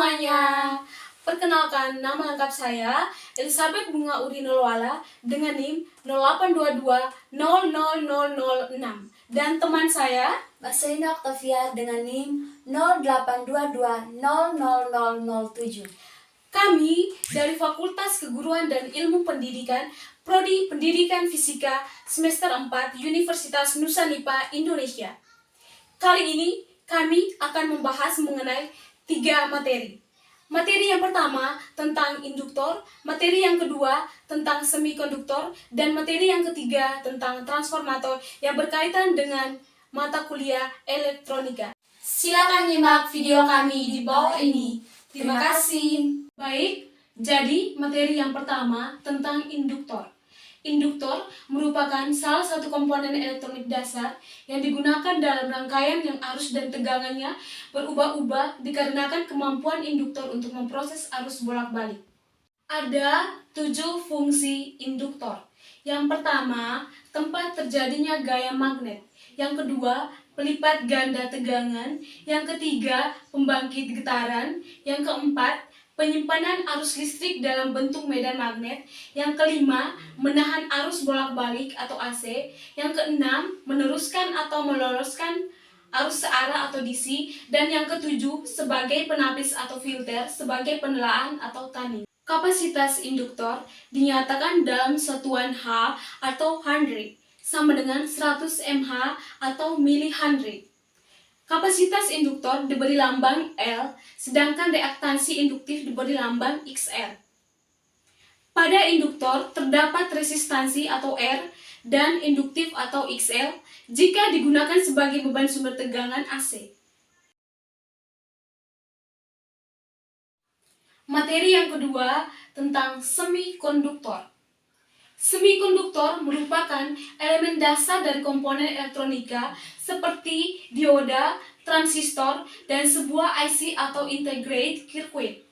semuanya, perkenalkan nama lengkap saya Elizabeth Bunga Urinolowala dengan NIM 0822000006 dan teman saya Marcelina Octavia dengan NIM 0822000007. Kami dari Fakultas Keguruan dan Ilmu Pendidikan Prodi Pendidikan Fisika semester 4 Universitas Nusa Nipah Indonesia. Kali ini kami akan membahas mengenai 3 materi. Materi yang pertama tentang induktor, materi yang kedua tentang semikonduktor, dan materi yang ketiga tentang transformator yang berkaitan dengan mata kuliah elektronika. Silakan nyimak video kami di bawah ini. Terima kasih. Baik, jadi materi yang pertama tentang induktor. Induktor merupakan salah satu komponen elektronik dasar yang digunakan dalam rangkaian yang arus dan tegangannya berubah-ubah dikarenakan kemampuan induktor untuk memproses arus bolak-balik. Ada 7 fungsi induktor. Yang pertama, tempat terjadinya gaya magnet. Yang kedua, pelipat ganda tegangan. Yang ketiga, pembangkit getaran. Yang keempat, penyimpanan arus listrik dalam bentuk medan magnet. Yang kelima, menahan arus bolak-balik atau AC. Yang keenam, meneruskan atau meloloskan arus searah atau DC. Dan yang ketujuh, sebagai penapis atau filter, sebagai penelaan atau tuning. Kapasitas induktor dinyatakan dalam satuan H atau hundred, sama dengan 100 mH atau millihenry. Kapasitas induktor diberi lambang L, sedangkan reaktansi induktif diberi lambang XL. Pada induktor terdapat resistansi atau R dan induktif atau XL jika digunakan sebagai beban sumber tegangan AC. Materi yang kedua tentang semikonduktor. Semikonduktor merupakan elemen dasar dari komponen elektronika seperti dioda, transistor, dan sebuah IC atau integrated circuit.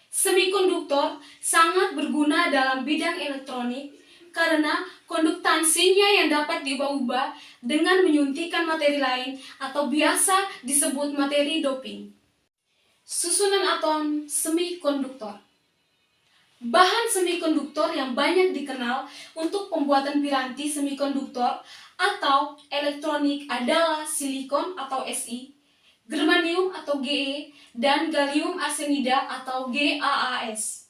Semikonduktor sangat berguna dalam bidang elektronik karena konduktansinya yang dapat diubah-ubah dengan menyuntikkan materi lain atau biasa disebut materi doping. Susunan atom semikonduktor. Bahan semikonduktor yang banyak dikenal untuk pembuatan piranti semikonduktor atau elektronik adalah silikon atau Si, germanium atau Ge, dan gallium arsenida atau GaAs.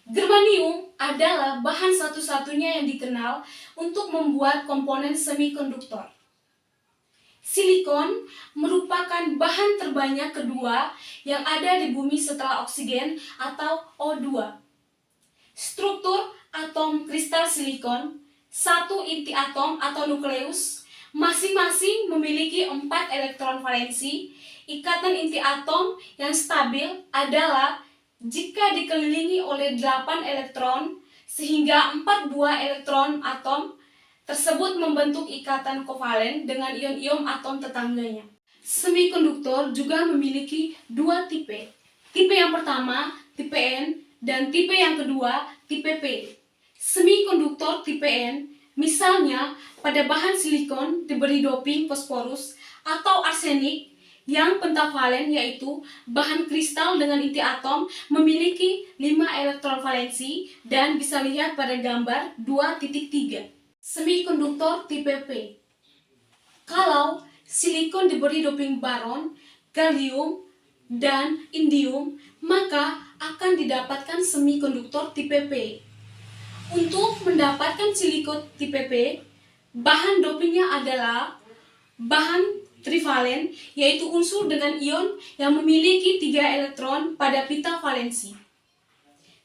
Germanium adalah bahan satu-satunya yang dikenal untuk membuat komponen semikonduktor. Silikon merupakan bahan terbanyak kedua yang ada di bumi setelah oksigen atau O2. Struktur atom kristal silikon, satu inti atom atau nukleus, masing-masing memiliki 4 elektron valensi. Ikatan inti atom yang stabil adalah jika dikelilingi oleh 8 elektron, sehingga 4 buah elektron atom tersebut membentuk ikatan kovalen dengan ion-ion atom tetangganya. Semikonduktor juga memiliki 2 tipe. Tipe yang pertama, tipe N, dan tipe yang kedua, tipe P. Semikonduktor tipe N, misalnya pada bahan silikon diberi doping fosforus atau arsenik yang pentavalen, yaitu bahan kristal dengan inti atom memiliki 5 elektron valensi dan bisa lihat pada gambar 2.3. Semikonduktor tipe P. Kalau silikon diberi doping baron, gallium, dan indium, maka akan didapatkan semikonduktor tipe P. Untuk mendapatkan silikon tipe P, bahan dopingnya adalah bahan trivalen, yaitu unsur dengan ion yang memiliki 3 elektron pada pita valensi.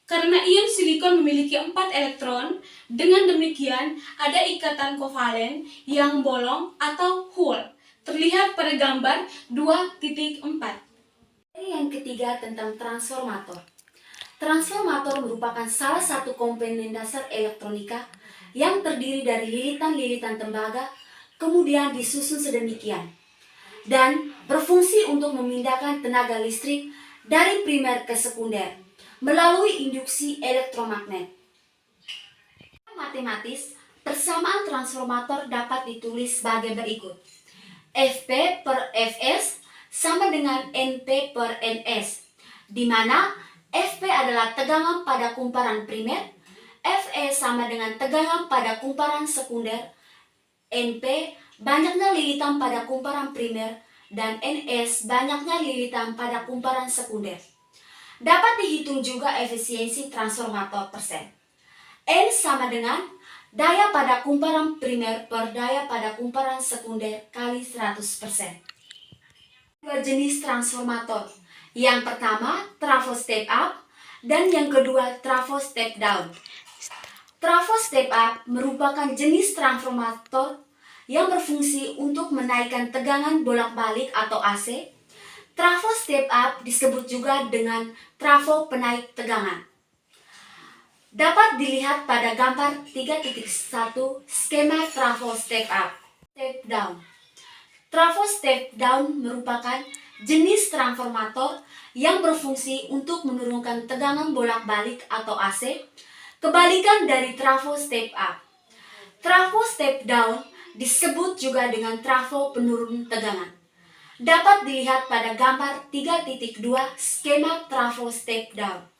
Karena ion silikon memiliki 4 elektron, dengan demikian ada ikatan kovalen yang bolong atau hole, terlihat pada gambar 2.4. Yang ketiga tentang transformator. Transformator merupakan salah satu komponen dasar elektronika yang terdiri dari lilitan-lilitan tembaga, kemudian disusun sedemikian, dan berfungsi untuk memindahkan tenaga listrik dari primer ke sekunder melalui induksi elektromagnet. Matematis, persamaan transformator dapat ditulis sebagai berikut. Fp per Fs sama dengan NP per NS, di mana FP adalah tegangan pada kumparan primer, FE sama dengan tegangan pada kumparan sekunder, NP banyaknya lilitan pada kumparan primer, dan NS banyaknya lilitan pada kumparan sekunder. Dapat dihitung juga efisiensi transformator persen. N sama dengan daya pada kumparan primer per daya pada kumparan sekunder kali 100%. Dua jenis transformator. Yang pertama, trafo step up, dan yang kedua, trafo step down. Trafo step up merupakan jenis transformator yang berfungsi untuk menaikkan tegangan bolak-balik atau AC. Trafo step up disebut juga dengan trafo penaik tegangan. Dapat dilihat pada gambar 3.1 skema trafo step up, step down. Trafo step down merupakan jenis transformator yang berfungsi untuk menurunkan tegangan bolak-balik atau AC, kebalikan dari trafo step up. Trafo step down disebut juga dengan trafo penurun tegangan. Dapat dilihat pada gambar 3.2 skema trafo step down.